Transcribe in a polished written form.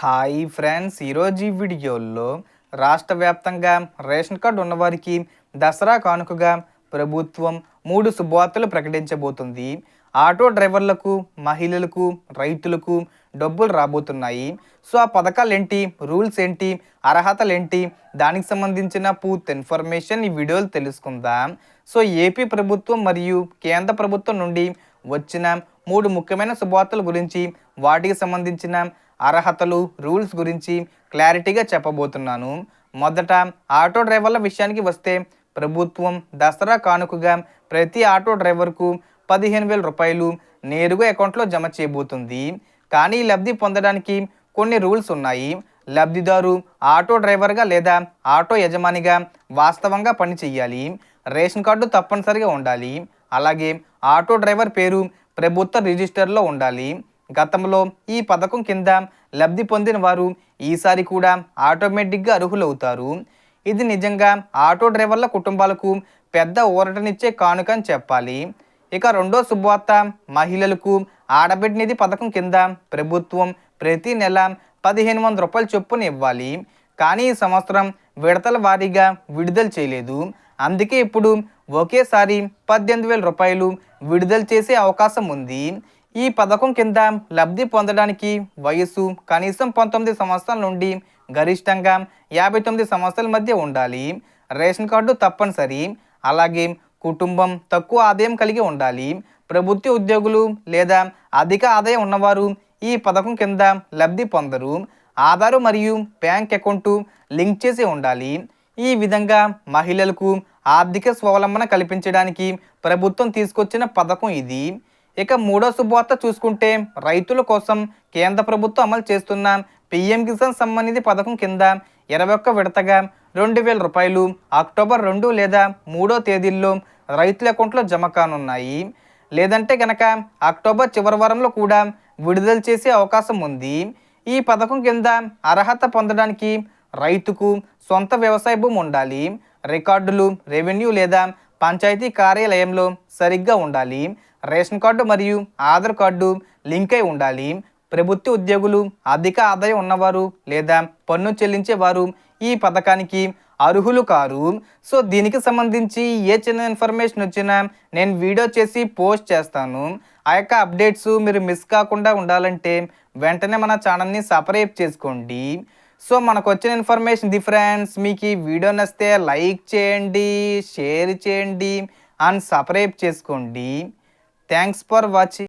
Hi friends, ఈరోజు ఈ వీడియోలో రాష్ట్ర వ్యాప్తంగా రేషన్ కార్డు ఉన్నవారికి దసరా కానుకగా ప్రభుత్వం 3 శుభవార్తలు ప్రకటించబోతుంది. ఆటో డ్రైవర్లకు, మహిళలకు, రైతులకు డబ్బులు రాబోతున్నాయి. సో ఆ పథకాలు ఏంటి, రూల్స్ ఏంటి, అర్హతలు ఏంటి, దానికి సంబంధించిన పూర్తి ఇన్ఫర్మేషన్ ఈ వీడియోలో తెలుసుకుందాం. సో ఏపీ ప్రభుత్వం మరియు కేంద్ర ప్రభుత్వం నుండి వచ్చిన 3 ముఖ్యమైన శుభవార్తల గురించి, వాటికి సంబంధించిన అర్హతలు, రూల్స్ గురించి క్లారిటీగా చెప్పబోతున్నాను. మొదట ఆటో డ్రైవర్ల విషయానికి వస్తే, ప్రభుత్వం దసరా కానుకగా ప్రతి ఆటో డ్రైవర్కు 15,000 రూపాయలు నేరుగా అకౌంట్లో జమ చేయబోతుంది. కానీ లబ్ధి పొందడానికి కొన్ని రూల్స్ ఉన్నాయి. లబ్ధిదారు ఆటో డ్రైవర్గా లేదా ఆటో యజమానిగా వాస్తవంగా పని చేయాలి. రేషన్ కార్డు తప్పనిసరిగా ఉండాలి. అలాగే ఆటో డ్రైవర్ పేరు ప్రభుత్వ రిజిస్టర్లో ఉండాలి. గతంలో ఈ పథకం కింద లబ్ధి పొందిన వారు ఈసారి కూడా ఆటోమేటిక్గా అర్హులవుతారు. ఇది నిజంగా ఆటో డ్రైవర్ల కుటుంబాలకు పెద్ద ఊరటనిచ్చే కానుక అని చెప్పాలి. ఇక రెండో శుభవార్త, మహిళలకు ఆడబిడ్డ నిధి పథకం కింద ప్రభుత్వం ప్రతి నెల 1,500 రూపాయల చొప్పున ఇవ్వాలి. కానీ ఈ సంవత్సరం విడతల వారీగా విడుదల చేయలేదు. అందుకే ఇప్పుడు ఒకేసారి 18,000 రూపాయలు విడుదల చేసే అవకాశం ఉంది. ఈ పథకం కింద లబ్ధి పొందడానికి వయసు కనీసం 19 సంవత్సరాల నుండి గరిష్టంగా 59 సంవత్సరాల మధ్య ఉండాలి. రేషన్ కార్డు తప్పనిసరి. అలాగే కుటుంబం తక్కువ ఆదాయం కలిగి ఉండాలి. ప్రభుత్వ ఉద్యోగులు లేదా అధిక ఆదాయం ఉన్నవారు ఈ పథకం కింద లబ్ధి పొందరు. ఆధారు మరియు బ్యాంక్ అకౌంటు లింక్ చేసి ఉండాలి. ఈ విధంగా మహిళలకు ఆర్థిక స్వావలంబన కల్పించడానికి ప్రభుత్వం తీసుకొచ్చిన పథకం ఇది. ఇక మూడో శుభవార్త చూసుకుంటే, రైతుల కోసం కేంద్ర ప్రభుత్వం అమలు చేస్తున్న పీఎం కిసాన్ సమ్మాన్ నిధి పథకం కింద 21 విడతగా 2,000 రూపాయలు అక్టోబర్ 2 లేదా 3 తేదీల్లో రైతుల అకౌంట్లో జమ కానున్నాయి. లేదంటే కనుక అక్టోబర్ చివరి వారంలో కూడా విడుదల చేసే అవకాశం ఉంది. ఈ పథకం కింద అర్హత పొందడానికి రైతుకు సొంత వ్యవసాయ భూమి ఉండాలి. రికార్డులు రెవెన్యూ లేదా పంచాయతీ కార్యాలయంలో సరిగ్గా ఉండాలి. రేషన్ కార్డు మరియు ఆధార్ కార్డు లింక్ అయి ఉండాలి. ప్రభుత్వ ఉద్యోగులు, అధిక ఆదాయం ఉన్నవారు లేదా పన్ను చెల్లించేవారు ఈ పథకానికి అర్హులు కారు. సో దీనికి సంబంధించి ఏ చిన్న ఇన్ఫర్మేషన్ వచ్చినా నేను వీడియో చేసి పోస్ట్ చేస్తాను. ఆ యొక్క అప్డేట్స్ మీరు మిస్ కాకుండా ఉండాలంటే వెంటనే మన ఛానల్ని సబ్స్క్రైబ్ చేసుకోండి. సో మనకు వచ్చిన ఇన్ఫర్మేషన్ ఇది ఫ్రెండ్స్. మీకు ఈ వీడియో నచ్చితే లైక్ చేయండి, షేర్ చేయండి అండ్ సబ్స్క్రైబ్ చేసుకోండి. Thanks for watching.